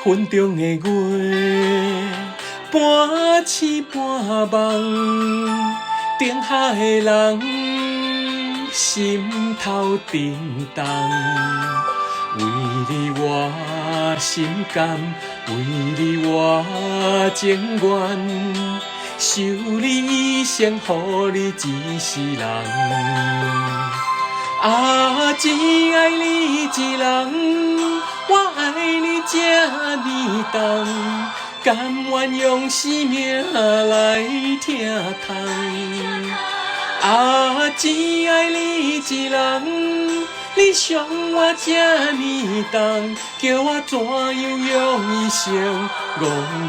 云中的月，半醒半梦，顶下的人心头震动。为你我心甘，为你我情愿，守你一生，予你一世人。啊，只爱你一人，我爱你这呢重，甘愿用生命来疼痛。啊，只爱你一人，你伤我这呢重，叫我怎样用一生戆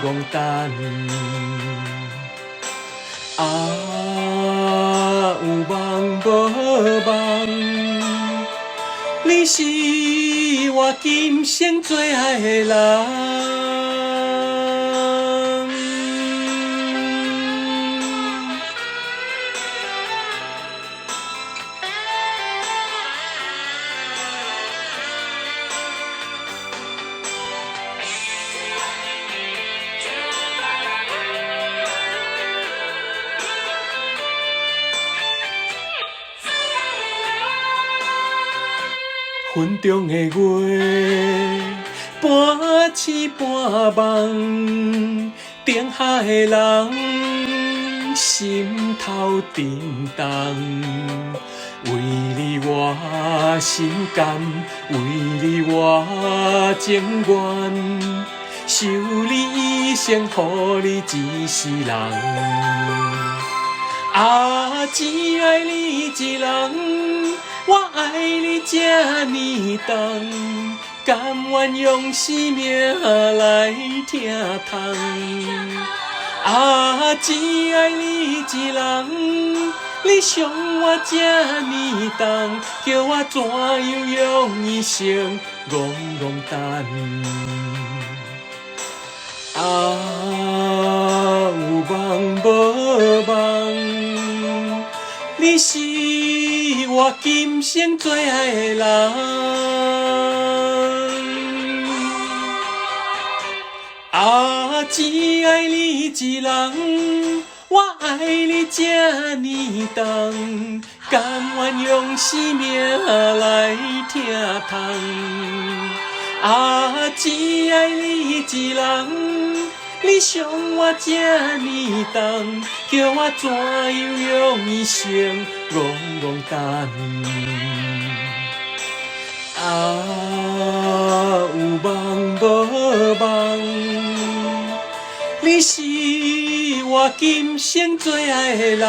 戆等？啊，有梦无梦，你是我今生最爱的人。云中的月，半醒半梦，顶下的人心头震动。为你我心甘，为你我情愿，守你一生，予你一世人。啊，只爱你一人，我爱你这呢重，甘愿用生命来疼痛。啊，只爱你一人，你伤我这呢重，叫我怎样用一生戆戆等？啊，有梦无梦，你是我今生最爱的人。啊，只爱你一人，我爱你这呢重，甘愿用生命来疼痛。啊，只爱你一人，你伤我这呢重，叫我怎样用一生戆戆等？啊，有梦无梦，你是我今生最爱的人。